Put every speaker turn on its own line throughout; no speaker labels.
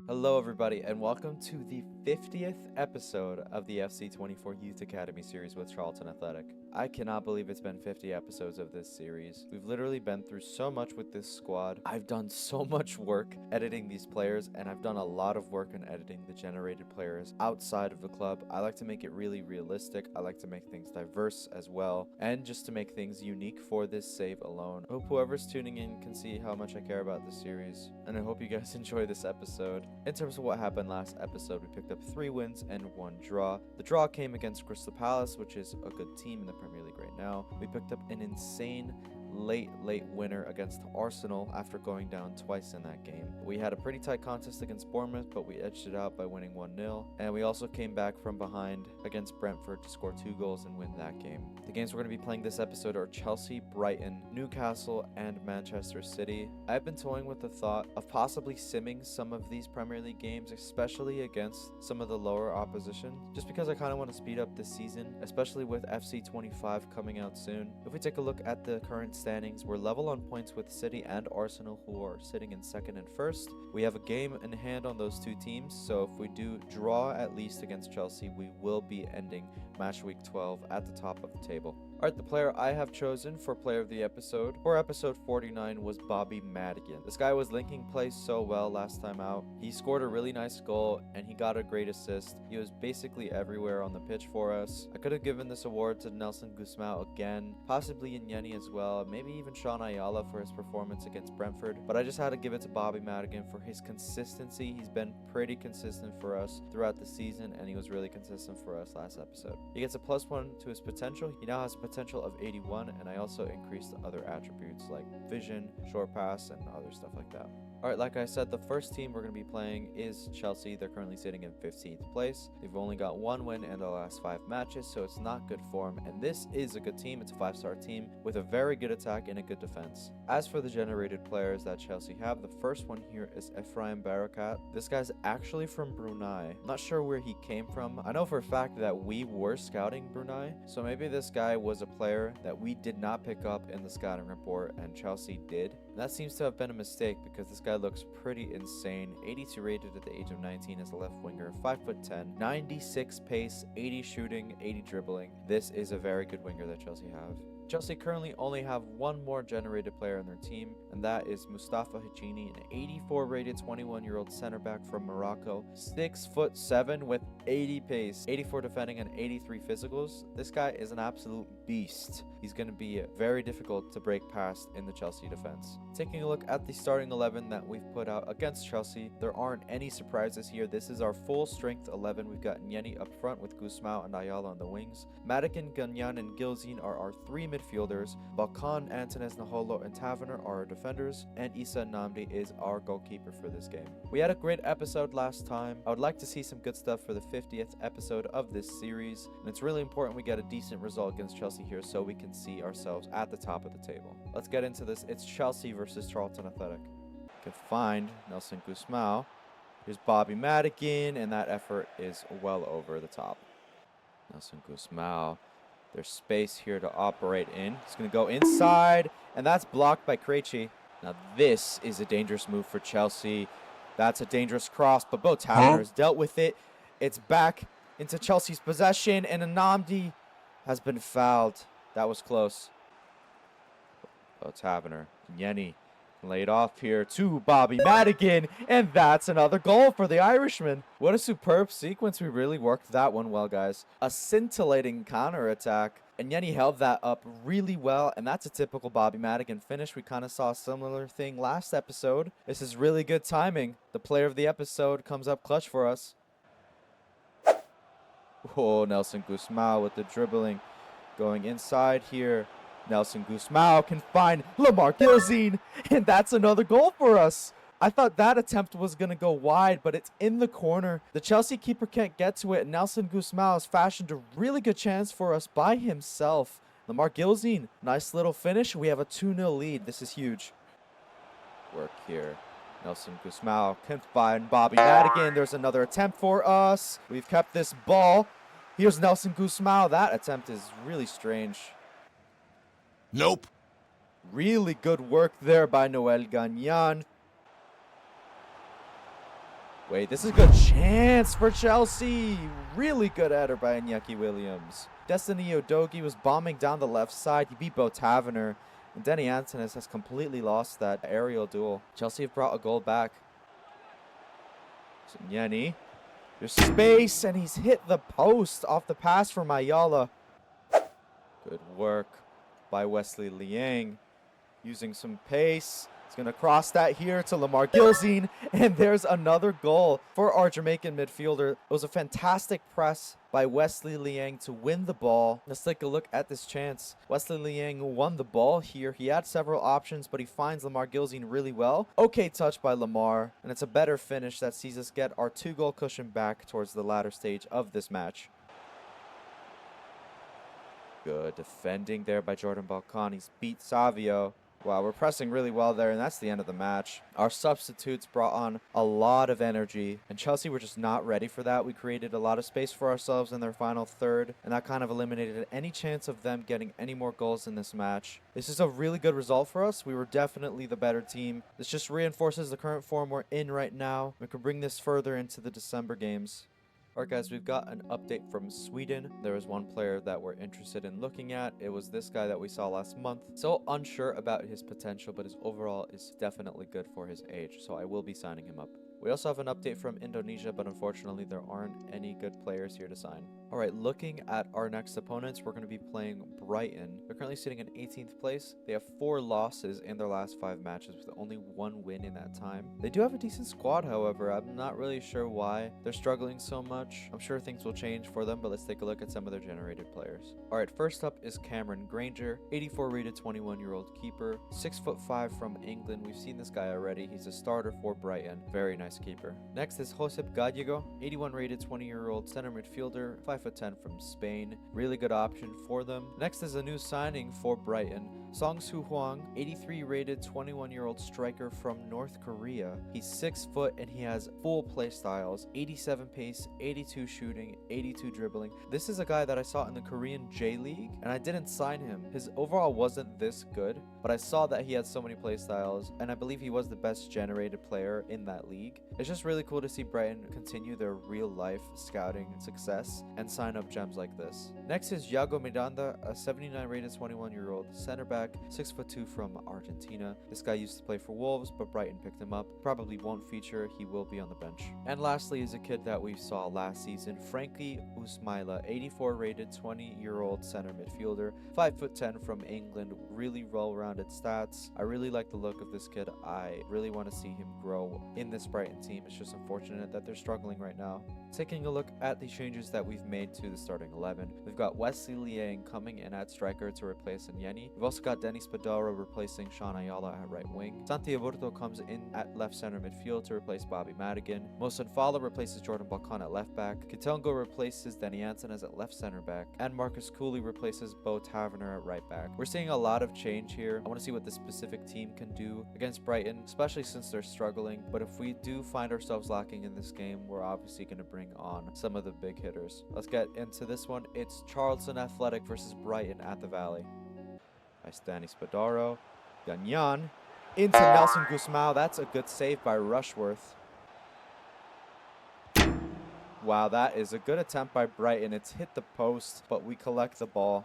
Hello everybody and welcome to the 50th episode of the FC24 Youth Academy series with Charlton Athletic. I cannot believe it's been 50 episodes of this series. We've literally been through so much with this squad. I've done so much work editing these players, and I've done a lot of work in editing the generated players outside of the club. I like to make it really realistic. I like to make things diverse as well, and just to make things unique for this save alone. I hope whoever's tuning in can see how much I care about this series, and I hope you guys enjoy this episode. In terms of what happened last episode, we picked up 3 wins and 1 draw. The draw came against Crystal Palace, which is a good team in the Premier League right now. We picked up an insane late winner against Arsenal after going down twice in that game. We had a pretty tight contest against Bournemouth, but we edged it out by winning 1-0. And we also came back from behind against Brentford to score 2 goals and win that game. The games we're going to be playing this episode are Chelsea, Brighton, Newcastle, and Manchester City. I've been toying with the thought of possibly simming some of these Premier League games, especially against some of the lower opposition, just because I kind of want to speed up this season, especially with FC25 coming out soon. If we take a look at the current standings, we're level on points with City and Arsenal, who are sitting in 2nd and 1st. We have a game in hand on those 2 teams, so if we do draw at least against Chelsea, we will be ending match week 12 at the top of the table. Alright, the player I have chosen for player of the episode for episode 49 was Bobby Madigan. This guy was linking plays so well last time out. He scored a really nice goal and he got a great assist. He was basically everywhere on the pitch for us. I could have given this award to Nelson Guzmão again, possibly Nyeni as well, maybe even Sean Ayala for his performance against Brentford, but I just had to give it to Bobby Madigan for his consistency. He's been pretty consistent for us throughout the season, and he was really consistent for us last episode. He gets a +1 to his potential. He now has a potential of 81, and I also increased the other attributes like vision, short pass, and other stuff like that. Alright, like I said, the first team we're going to be playing is Chelsea. They're currently sitting in 15th place. They've only got 1 win in the last 5 matches, so it's not good form, and this is a good team. It's a 5-star team with a very good attack and a good defense. As for the generated players that Chelsea have, the first one here is Ephraim Barakat. This guy's actually from Brunei. I'm not sure where he came from. I know for a fact that we were scouting Brunei, so maybe this guy was a player that we did not pick up in the scouting report and Chelsea did. And that seems to have been a mistake because this guy looks pretty insane. 82 rated at the age of 19 as a left winger, 5'10", 96 pace, 80 shooting, 80 dribbling. This is a very good winger that Chelsea have. Chelsea currently only have 1 more generated player on their team, and that is Mustafa Hajini, an 84 rated 21-year-old center back from Morocco, 6'7" with 80 pace, 84 defending, and 83 physicals. This guy is an absolute beast. He's going to be very difficult to break past in the Chelsea defense. Taking a look at the starting 11 that we've put out against Chelsea, there aren't any surprises here. This is our full strength 11. We've got Nyeni up front with Guzmão and Ayala on the wings. Madigan, Ganyan, and Gilzin are our 3 midfielders. Balkan, Antunes, Naholo, and Taverner are our defenders, and Issa Namdi is our goalkeeper for this game. We had a great episode last time. I would like to see some good stuff for the 50th episode of this series, and it's really important we get a decent result against Chelsea here so we can see ourselves at the top of the table. Let's get into this. It's Chelsea versus Charlton Athletic. Can find Nelson Guzmão. Here's Bobby Madigan, and that effort is well over the top. Nelson Guzmão. There's space here to operate in. He's going to go inside, and that's blocked by Krejci. Now this is a dangerous move for Chelsea. That's a dangerous cross, but Bo Taverner has dealt with it. It's back into Chelsea's possession, and Anamdi has been fouled. That was close. Bo Taverner, Nyeni laid off here to Bobby Madigan, and that's another goal for the Irishman. What a superb sequence. We really worked that one well, guys. A scintillating counter-attack, and Nyeni held that up really well, and that's a typical Bobby Madigan finish. We kind of saw a similar thing last episode. This is really good timing. The player of the episode comes up clutch for us. Oh, Nelson Guzmão with the dribbling. Going inside here. Nelson Guzmão can find Lamar Gilzin, and that's another goal for us. I thought that attempt was going to go wide, but it's in the corner. The Chelsea keeper can't get to it, and Nelson Guzmão has fashioned a really good chance for us by himself. Lamar Gilzin, nice little finish. We have a 2-0 lead. This is huge. Work here. Nelson Guzmão can find Bobby Madigan. There's another attempt for us. We've kept this ball. Here's Nelson Guzmão. That attempt is really strange.
Nope.
Really good work there by Noel Gagnon. Wait, this is a good chance for Chelsea. Really good header by Iñaki Williams. Destiny Udogie was bombing down the left side. He beat Bo Taverner. And Denny Antonis has completely lost that aerial duel. Chelsea have brought a goal back. So Yenny. There's space, and he's hit the post off the pass from Ayala. Good work by Wesley Liang. Using some pace. He's going to cross that here to Lamar Gilzine. And there's another goal for our Jamaican midfielder. It was a fantastic press by Wesley Liang to win the ball. Let's take a look at this chance. Wesley Liang won the ball here. He had several options, but he finds Lamar Gilzine really well. Okay touch by Lamar. And it's a better finish that sees us get our 2-goal cushion back towards the latter stage of this match. Good defending there by Jordan Balkan. He's beat Savio. Wow, we're pressing really well there, and that's the end of the match. Our substitutes brought on a lot of energy, and Chelsea were just not ready for that. We created a lot of space for ourselves in their final third, and that kind of eliminated any chance of them getting any more goals in this match. This is a really good result for us. We were definitely the better team. This just reinforces the current form we're in right now. We can bring this further into the December games. Alright guys, we've got an update from Sweden. There was one player that we're interested in looking at. It was this guy that we saw last month. So unsure about his potential, but his overall is definitely good for his age. So I will be signing him up. We also have an update from Indonesia, but unfortunately there aren't any good players here to sign. Alright, looking at our next opponents, we're going to be playing Brighton. They're currently sitting in 18th place. They have 4 losses in their last 5 matches with only 1 win in that time. They do have a decent squad, however. I'm not really sure why they're struggling so much. I'm sure things will change for them, but let's take a look at some of their generated players. Alright, first up is Cameron Granger, 84 rated 21-year-old keeper, 6'5" from England. We've seen this guy already. He's a starter for Brighton. Very nice keeper. Next is Josep Gallego, 81 rated 20-year-old center midfielder, 5'10" from Spain. Really good option for them. Next is a new signing for Brighton, Song-Soo Hwang, 83 rated 21-year-old striker from North Korea. He's 6 foot and he has full play styles, 87 pace, 82 shooting, 82 dribbling. This is a guy that I saw in the Korean J-League and I didn't sign him. His overall wasn't this good, but I saw that he had so many play styles and I believe he was the best generated player in that league. It's just really cool to see Brighton continue their real life scouting success and sign up gems like this. Next is Yago Miranda, a 79 rated 21-year-old center back, 6'2" from Argentina. This guy used to play for Wolves, but Brighton picked him up. Probably won't feature, he will be on the bench. And lastly is a kid that we saw last season, Frankie Usmaila, 84 rated 20-year-old center midfielder, 5'10" from England. Really well-rounded stats. I really like the look of this kid. I really want to see him grow in this Brighton team. It's just unfortunate that they're struggling right now. Taking a look at the changes that we've made to the starting 11, we've got Wesley Liang coming in at striker to replace Nyeni. We've also got Dennis Spadaro replacing Sean Ayala at right wing. Santi Aburto comes in at left center midfield to replace Bobby Madigan. Mohsen Fala replaces Jordan Balkan at left back. Kitongo replaces Denny Antonis at left center back. And Marcus Cooley replaces Bo Taverner at right back. We're seeing a lot of change here. I want to see what this specific team can do against Brighton, especially since they're struggling. But if we do find ourselves lacking in this game, we're obviously going to bring on some of the big hitters. Let's get into this one. It's Charlton Athletic versus Brighton at the Valley. Nice Danny Spadaro. Ganyan into Nelson Guzmao. That's a good save by Rushworth. Wow, that is a good attempt by Brighton. It's hit the post, but we collect the ball.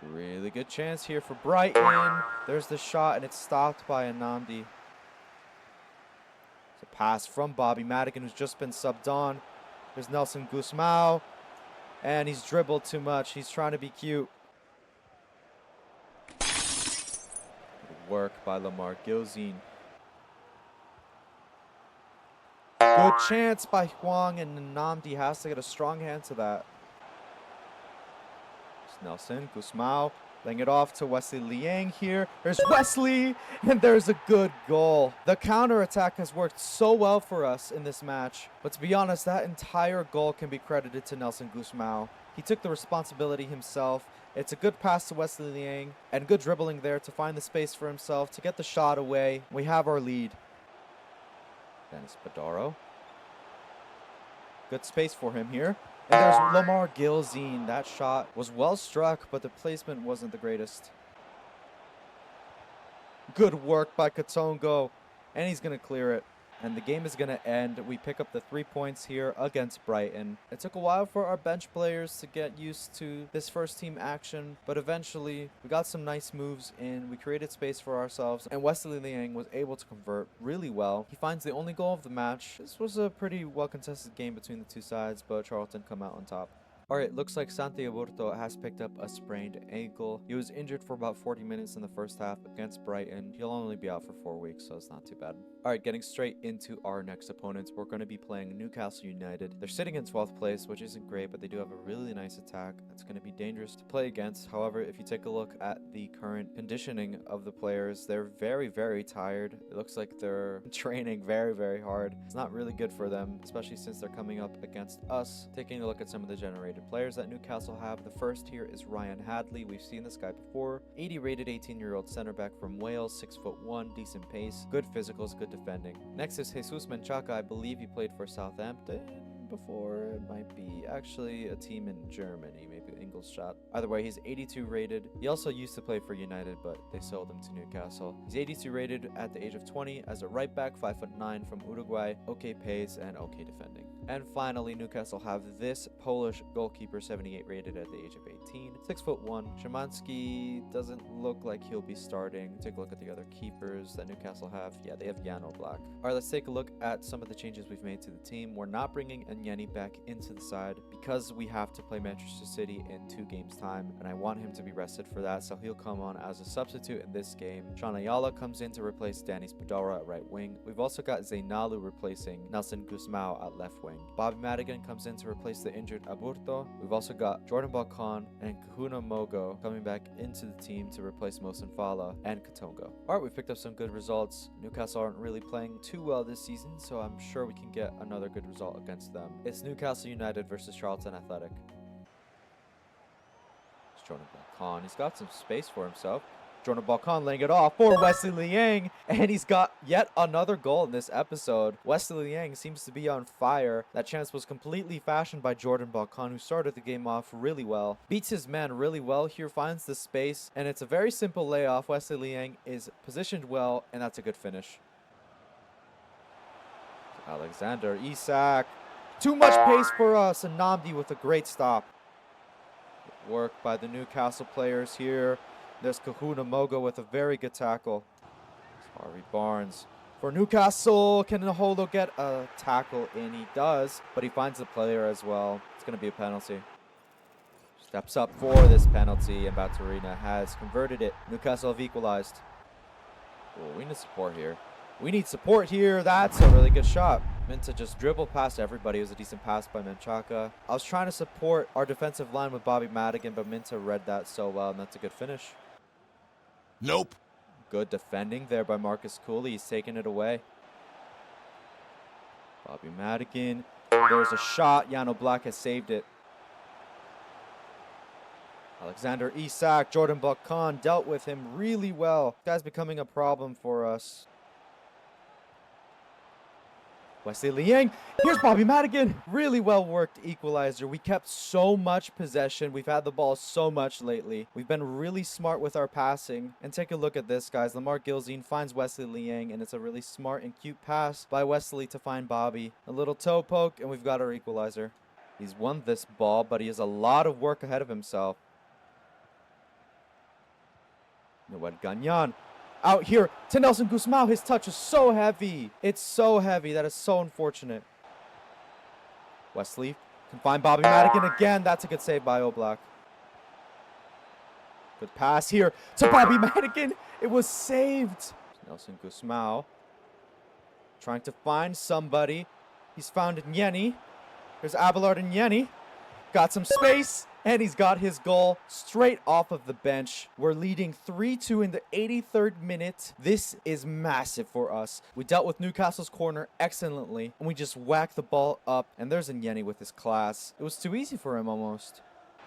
Really good chance here for Brighton. There's the shot, and it's stopped by Anamdi. It's a pass from Bobby Madigan, who's just been subbed on. There's Nelson Guzmao, and he's dribbled too much. He's trying to be cute. Good work by Lamar Gilzine. Good chance by Hwang, and Nnamdi has to get a strong hand to that. It's Nelson Guzmao laying it off to Wesley Liang here. There's Wesley, and there's a good goal. The counter-attack has worked so well for us in this match. But to be honest, that entire goal can be credited to Nelson Guzmao. He took the responsibility himself. It's a good pass to Wesley Liang, and good dribbling there to find the space for himself, to get the shot away. We have our lead. Dennis Spadaro. Good space for him here. And there's Lamar Gilzine. That shot was well struck, but the placement wasn't the greatest. Good work by Katongo. And he's going to clear it. and the game is going to end. We pick up the 3 points here against Brighton. It took a while for our bench players to get used to this first team action, but eventually we got some nice moves in. We created space for ourselves, and Wesley Liang was able to convert really well. He finds the only goal of the match. This was a pretty well contested game between the two sides, but Charlton come out on top. Alright, looks like Santi Aburto has picked up a sprained ankle. He was injured for about 40 minutes in the first half against Brighton. He'll only be out for 4 weeks, so it's not too bad. Alright, getting straight into our next opponents, we're going to be playing Newcastle United. They're sitting in 12th place, which isn't great, but they do have a really nice attack. It's going to be dangerous to play against. However, if you take a look at the current conditioning of the players, they're very, very tired. It looks like they're training very, very hard. It's not really good for them, especially since they're coming up against us. Taking a look at some of the generated players that Newcastle have. The first here is Ryan Hadley. We've seen this guy before. 80 rated 18-year-old center back from Wales, 6'1", decent pace, good physicals, good defending. Next is Jesus Menchaca. I believe he played for Southampton before. It might be actually a team in Germany, maybe Ingolstadt. Either way, he's 82 rated. He also used to play for United, but they sold him to Newcastle. He's 82 rated at the age of 20 as a right back, 5'9" from Uruguay, okay pace and okay defending. And finally, Newcastle have this Polish goalkeeper, 78 rated at the age of 18, 6'1". Szymanski doesn't look like he'll be starting. Take a look at the other keepers that Newcastle have. Yeah, they have Jan Oblak. All right, let's take a look at some of the changes we've made to the team. We're not bringing Nyeni back into the side because we have to play Manchester City in 2 games time, and I want him to be rested for that, so he'll come on as a substitute in this game. Sean Ayala comes in to replace Danis Padora at right wing. We've also got Zainalu replacing Nelson Guzmao at left wing. Bobby Madigan comes in to replace the injured Aburto. We've also got Jordan Balkan and Kahuna Mogo coming back into the team to replace Mohsen Fala and Katonga. Alright, we've picked up some good results. Newcastle aren't really playing too well this season, so I'm sure we can get another good result against them. It's Newcastle United versus Charlton Athletic. It's Jordan Balkan. He's got some space for himself. Jordan Balkan laying it off for Wesley Liang, and he's got yet another goal in this episode. Wesley Liang seems to be on fire. That chance was completely fashioned by Jordan Balkan, who started the game off really well. Beats his man really well here, finds the space, and it's a very simple layoff. Wesley Liang is positioned well, and that's a good finish. Alexander Isak. Too much pace for us, and Namdi with a great stop. Good work by the Newcastle players here. There's Kahuna Mogo with a very good tackle. Harvey Barnes. For Newcastle, can Naholo get a tackle in? He does, but he finds the player as well. It's going to be a penalty. Steps up for this penalty, and Baturina has converted it. Newcastle have equalized. Oh, we need support here. We need support here. That's a really good shot. Minta just dribbled past everybody. It was a decent pass by Menchaca. I was trying to support our defensive line with Bobby Madigan, but Minta read that so well, and that's a good finish.
Nope.
Good defending there by Marcus Cooley. He's taking it away. Bobby Madigan. There's a shot. Jan Oblak has saved it. Alexander Isak. Jordan Balkan dealt with him really well. This guy's becoming a problem for us. Wesley Liang. Here's Bobby Madigan. Really well worked equalizer. We kept so much possession. We've had the ball so much lately. We've been really smart with our passing. And take a look at this, guys. Lamar Gilzine finds Wesley Liang, and it's a really smart and cute pass by Wesley to find Bobby. A little toe poke, and we've got our equalizer. He's won this ball, but he has a lot of work ahead of himself. Noel Gagnon. Out here to Nelson Guzmao. His touch is so heavy. It's so heavy. That is so unfortunate. Wesley can find Bobby Madigan again. That's a good save by Oblak. Good pass here to Bobby Madigan. It was saved. Nelson Guzmao trying to find somebody. He's found Nyeni. There's Abelard and Nyeni. Got some space. And he's got his goal straight off of the bench. We're leading 3-2 in the 83rd minute. This is massive for us. We dealt with Newcastle's corner excellently, and we just whacked the ball up. And there's Nyeni with his class. It was too easy for him almost.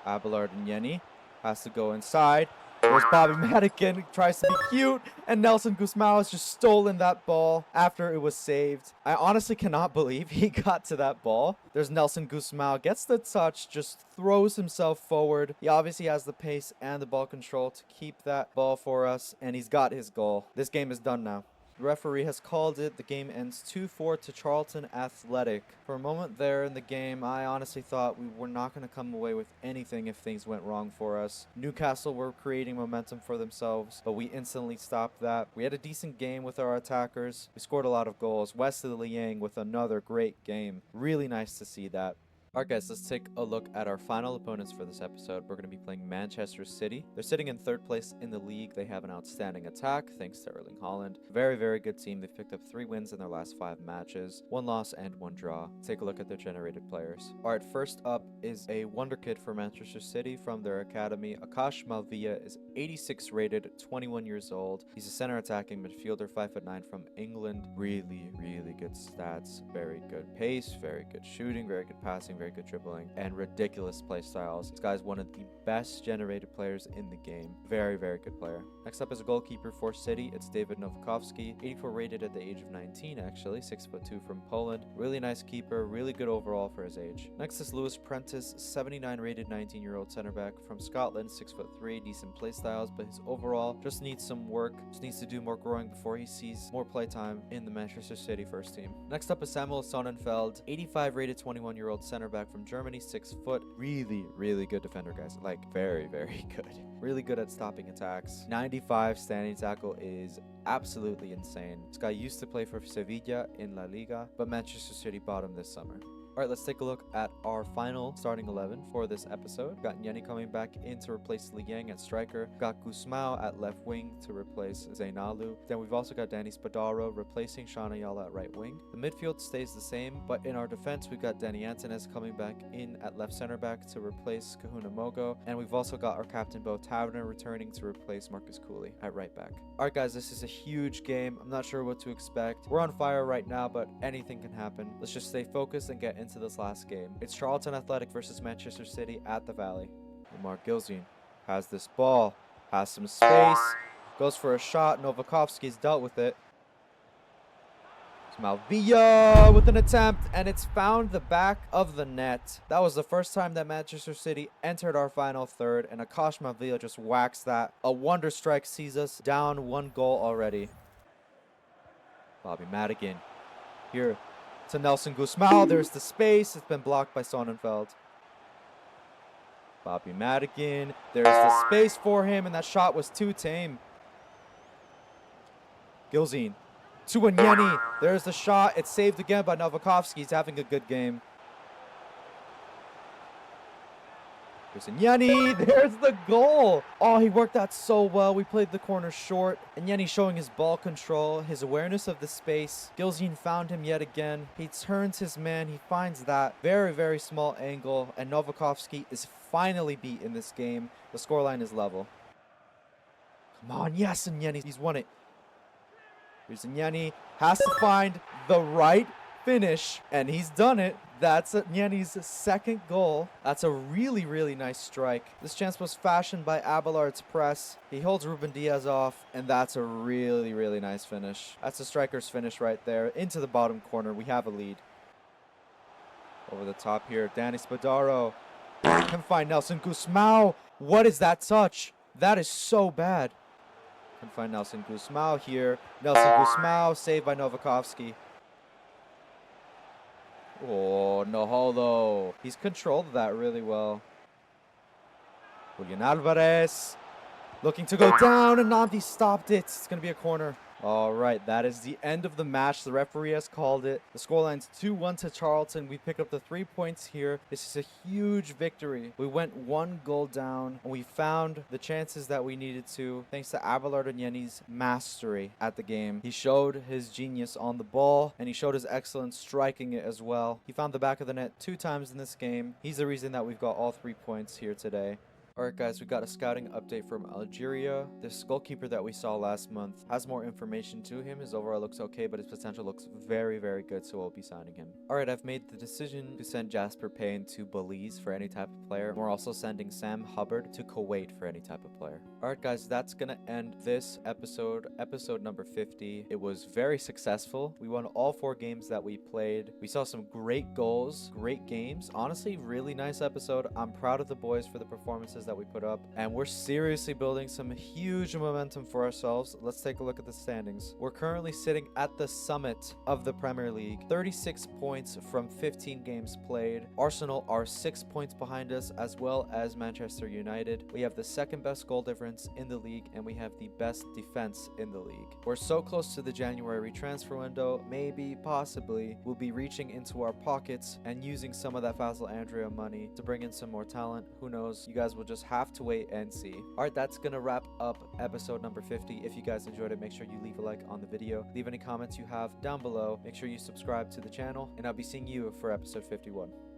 Abelard and Nyeni has to go inside. There's Bobby Madigan, tries to be cute, and Nelson Guzmao has just stolen that ball after it was saved. I honestly cannot believe he got to that ball. There's Nelson Guzmao, gets the touch, just throws himself forward. He obviously has the pace and the ball control to keep that ball for us, and he's got his goal. This game is done now. The referee has called it. The game ends 2-4 to Charlton Athletic. For a moment there in the game, I honestly thought we were not going to come away with anything if things went wrong for us. Newcastle were creating momentum for themselves, but we instantly stopped that. We had a decent game with our attackers. We scored a lot of goals. Wesley Liang with another great game. Really nice to see that. Alright guys, let's take a look at our final opponents for this episode. We're going to be playing Manchester City. They're sitting in 3rd place in the league. They have an outstanding attack, thanks to Erling Haaland. Very, very good team. They've picked up 3 wins in their last 5 matches, 1 loss and 1 draw. Take a look at their generated players. Alright, first up is a wonder kid for Manchester City from their academy. Akash Malvia is 86 rated, 21 years old. He's a center attacking midfielder, 5'9" from England. Really, really good stats. Very good pace, very good shooting, very good passing, very good dribbling, and ridiculous play styles. This guy's one of the best generated players in the game. Very, very good player. Next up is a goalkeeper for City. It's David Nowakowski, 84 rated at the age of 19 actually, 6'2" from Poland. Really nice keeper, really good overall for his age. Next is Lewis Prentice, 79 rated 19-year-old center back from Scotland, 6'3", decent play styles, but his overall just needs some work, just needs to do more growing before he sees more play time in the Manchester City first team. Next up is Samuel Sonnenfeld, 85 rated 21-year-old center back from Germany, 6 foot. Really, really good defender, guys. Like, very, very good. Really good at stopping attacks. 95 standing tackle is absolutely insane. This guy used to play for Sevilla in La Liga, but Manchester City bought him this summer. Alright, let's take a look at our final starting 11 for this episode. We've got Nyeni coming back in to replace Liang at striker. We've got Gusmao at left wing to replace Zainalu. Then we've also got Danny Spadaro replacing Sean Ayala at right wing. The midfield stays the same, but in our defense, we've got Danny Antunes coming back in at left center back to replace Kahuna Mogo. And we've also got our captain Bo Taverner returning to replace Marcus Cooley at right back. Alright guys, this is a huge game. I'm not sure what to expect. We're on fire right now, but anything can happen. Let's just stay focused and get into this last game. It's Charlton Athletic versus Manchester City at the Valley. Lamar Gilzean has this ball, has some space, goes for a shot. Novakovsky's dealt with it. It's Malvia with an attempt, and it's found the back of the net. That was the first time that Manchester City entered our final third, and Akash Malvia just whacks that. A wonder strike sees us down 1 goal already. Bobby Madigan here to Nelson Gusmao. There's the space. It's been blocked by Sonnenfeld. Bobby Madigan. There's the space for him, and that shot was too tame. Gilzean to Nyeni. There's the shot. It's saved again by Novakovsky. He's having a good game. There's Nyeni. There's the goal. Oh, he worked that so well. We played the corner short. And Nyeni showing his ball control, his awareness of the space. Gilzean found him yet again. He turns his man. He finds that very, very small angle. And Novakovsky is finally beat in this game. The scoreline is level. Come on. Yes, and Nyeni. He's won it. Here's Nyeni. Has to find the right finish. And he's done it. That's Nyeni's 2nd goal. That's a really, really nice strike. This chance was fashioned by Abelard's press. He holds Ruben Diaz off, and that's a really, really nice finish. That's a striker's finish right there. Into the bottom corner. We have a lead. Over the top here, Danny Spadaro can find Nelson Gusmao. What is that touch? That is so bad. Can find Nelson Gusmao here. Nelson Gusmao saved by Novakovsky. Oh, Noholo. He's controlled that really well. Julian Alvarez looking to go down, and Nandi stopped it. It's going to be a corner. All right, that is the end of the match. The referee has called it. The scoreline's 2-1 to Charlton. We pick up the 3 points here. This is a huge victory. We went 1 goal down, and we found the chances that we needed to, thanks to Abelard and Nyeni's mastery at the game. He showed his genius on the ball, and he showed his excellence striking it as well. He found the back of the net 2 times in this game. He's the reason that we've got all 3 points here today. Alright guys, we got a scouting update from Algeria. This goalkeeper that we saw last month has more information to him. His overall looks okay, but his potential looks very, very good, so we'll be signing him. Alright, I've made the decision to send Jasper Payne to Belize for any type of player. We're also sending Sam Hubbard to Kuwait for any type of player. Alright guys, that's gonna end this episode number 50. It was very successful. We won all 4 games that we played. We saw some great goals, great games. Honestly, really nice episode. I'm proud of the boys for the performances that we put up, and we're seriously building some huge momentum for ourselves. Let's take a look at the standings. We're currently sitting at the summit of the Premier League, 36 points from 15 games played. Arsenal are 6 points behind us, as well as Manchester United. We have the second best goal difference in the league, and we have the best defense in the league. We're so close to the January transfer window, maybe, possibly, we'll be reaching into our pockets and using some of that Faisal Andrea money to bring in some more talent. Who knows? You guys will just have to wait and see. Alright, that's gonna wrap up episode number 50. If you guys enjoyed it, make sure you leave a like on the video. Leave any comments you have down below. Make sure you subscribe to the channel, and I'll be seeing you for episode 51.